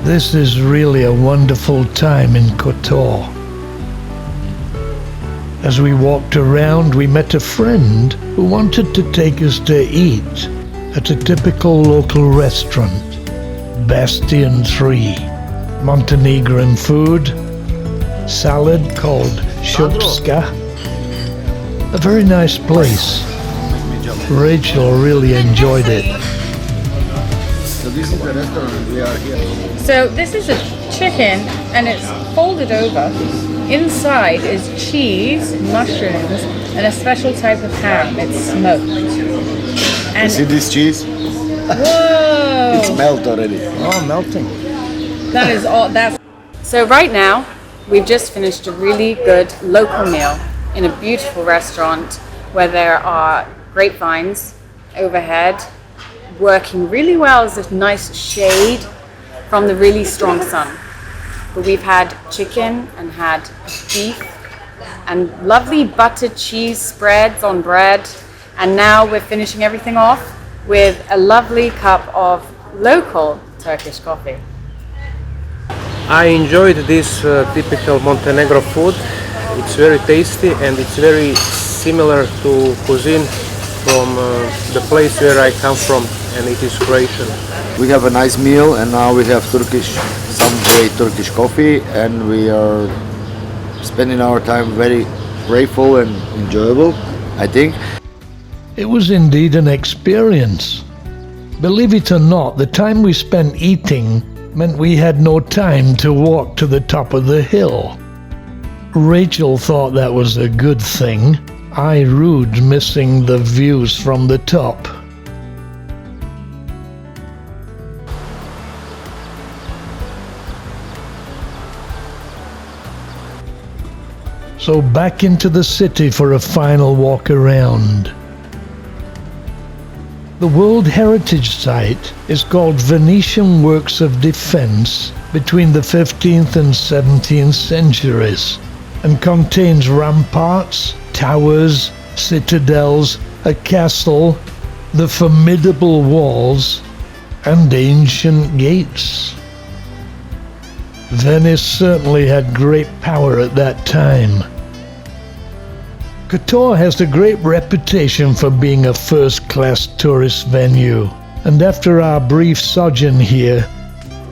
This is really a wonderful time in Kotor. As we walked around, we met a friend who wanted to take us to eat at a typical local restaurant, Bastion 3. Montenegrin food, salad called shupska. A very nice place. Rachel really enjoyed it. So this is the restaurant we are here. So this is a chicken and it's folded over. Inside is cheese, mushrooms, and a special type of ham. It's smoked. And See this cheese? whoa! It's melt already. Oh, melting. That is all. That's so. Right now, we've just finished a really good local meal in a beautiful restaurant where there are grapevines overhead, working really well as a nice shade from the really strong sun. But we've had chicken and had beef and lovely buttered cheese spreads on bread. And now we're finishing everything off with a lovely cup of local Turkish coffee. I enjoyed this typical Montenegro food. It's very tasty and it's very similar to cuisine from the place where I come from, and it is Croatian. We have a nice meal and now we have some great Turkish coffee, and we are spending our time very grateful and enjoyable, I think. It was indeed an experience. Believe it or not, the time we spent eating meant we had no time to walk to the top of the hill. Rachel thought that was a good thing. I rued missing the views from the top. So back into the city for a final walk around. The World Heritage Site is called Venetian Works of Defense between the 15th and 17th centuries and contains ramparts, towers, citadels, a castle, the formidable walls, and ancient gates. Venice certainly had great power at that time. Kotor has a great reputation for being a first-class tourist venue, and after our brief sojourn here,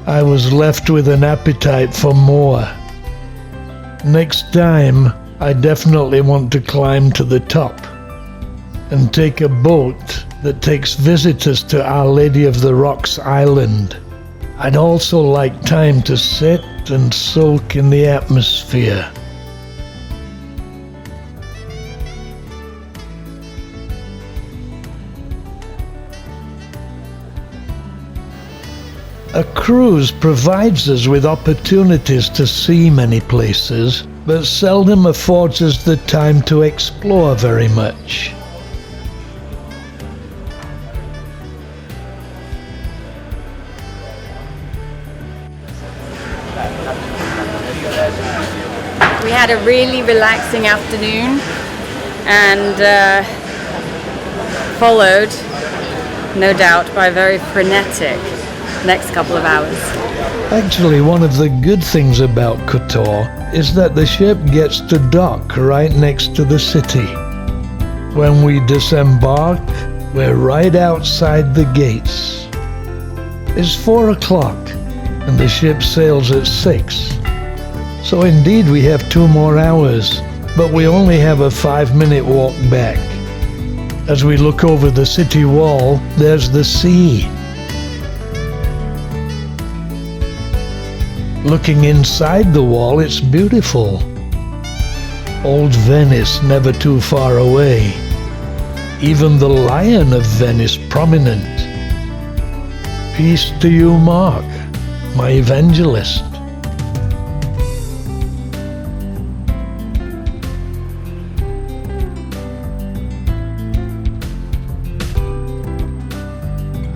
I was left with an appetite for more. Next time, I definitely want to climb to the top and take a boat that takes visitors to Our Lady of the Rocks Island. I'd also like time to sit and soak in the atmosphere. A cruise provides us with opportunities to see many places, but seldom affords us the time to explore very much. We had a really relaxing afternoon and followed, no doubt, by a very frenetic next couple of hours. Actually, one of the good things about Kotor is that the ship gets to dock right next to the city. When we disembark, we're right outside the gates. It's 4 o'clock and the ship sails at 6. So indeed we have 2 more hours, but we only have a 5-minute walk back. As we look over the city wall, there's the sea. Looking inside the wall, it's beautiful. Old Venice never too far away. Even the Lion of Venice prominent. Peace to you, Mark, my evangelist.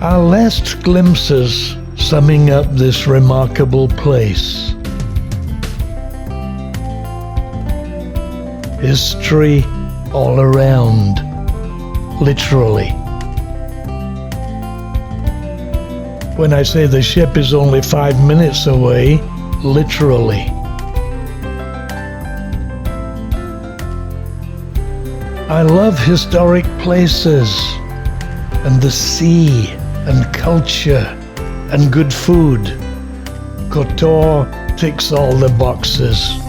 Our last glimpses summing up this remarkable place. History all around, literally. When I say the ship is only 5 minutes away, literally. I love historic places, and the sea, and culture, and good food. Kotor ticks all the boxes.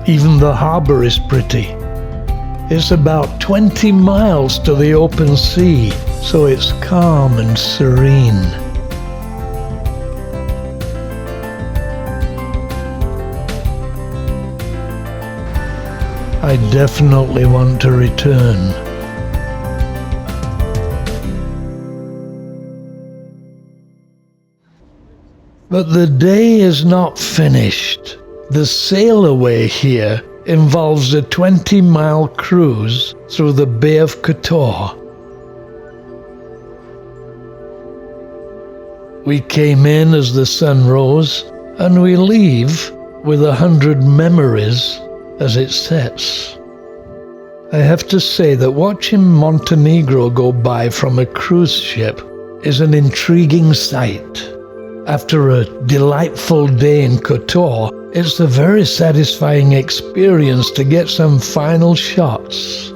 Even the harbor is pretty. It's about 20 miles to the open sea, so it's calm and serene. I definitely want to return. But the day is not finished. The sail away here involves a 20-mile cruise through the Bay of Kotor. We came in as the sun rose, and we leave with 100 memories as it sets. I have to say that watching Montenegro go by from a cruise ship is an intriguing sight. After a delightful day in Kotor, it's a very satisfying experience to get some final shots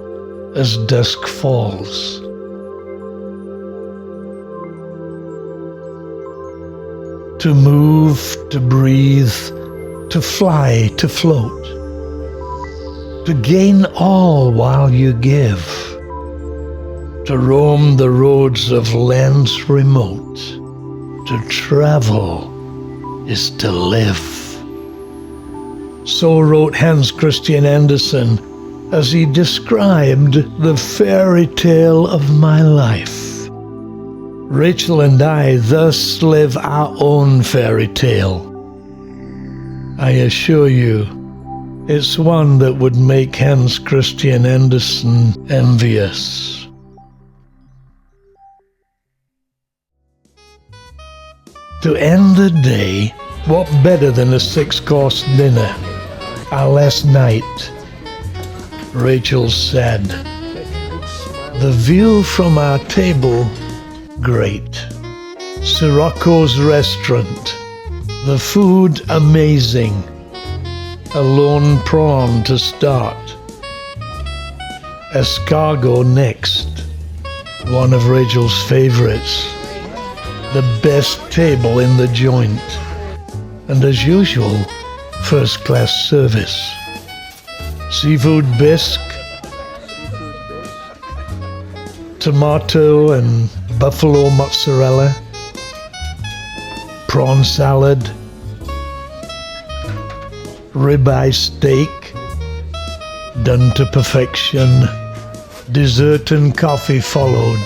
as dusk falls. To move, to breathe, to fly, to float. To gain all while you give. To roam the roads of lands remote. To travel is to live. So wrote Hans Christian Andersen as he described the fairy tale of my life. Rachel and I thus live our own fairy tale. I assure you, it's one that would make Hans Christian Andersen envious. To end the day, what better than a 6-course dinner? Our last night, Rachel said. The view from our table, great. Sirocco's restaurant, the food amazing. A lone prawn to start. Escargot next, one of Rachel's favorites. The best table in the joint. And as usual, first-class service. Seafood bisque, tomato and buffalo mozzarella, prawn salad, ribeye steak, done to perfection. Dessert and coffee followed.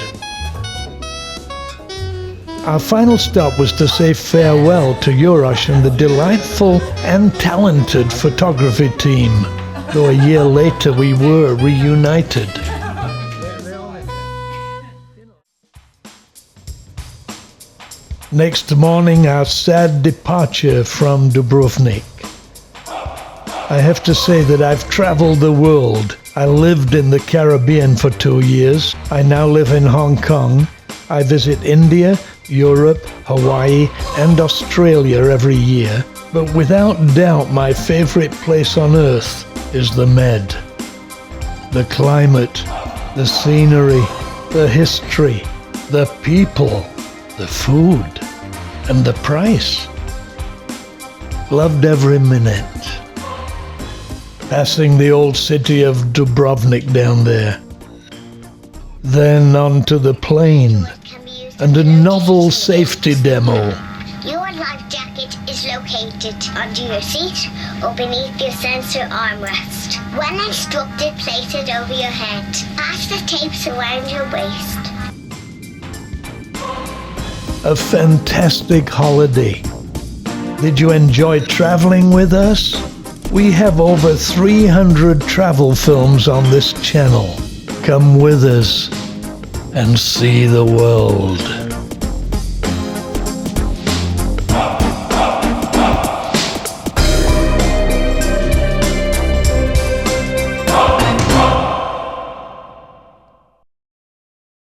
Our final stop was to say farewell to Urosh and the delightful and talented photography team, though a year later we were reunited. Next morning, our sad departure from Dubrovnik. I have to say that I've traveled the world. I lived in the Caribbean for 2 years. I now live in Hong Kong. I visit India, Europe, Hawaii, and Australia every year. But without doubt, my favorite place on earth is the Med. The climate, the scenery, the history, the people, the food, and the price. Loved every minute. Passing the old city of Dubrovnik down there. Then onto the plane and a novel safety demo. Your life jacket is located under your seat or beneath your sensor armrest. When instructed, place it over your head. Pass the tapes around your waist. A fantastic holiday. Did you enjoy traveling with us? We have over 300 travel films on this channel. Come with us and see the world.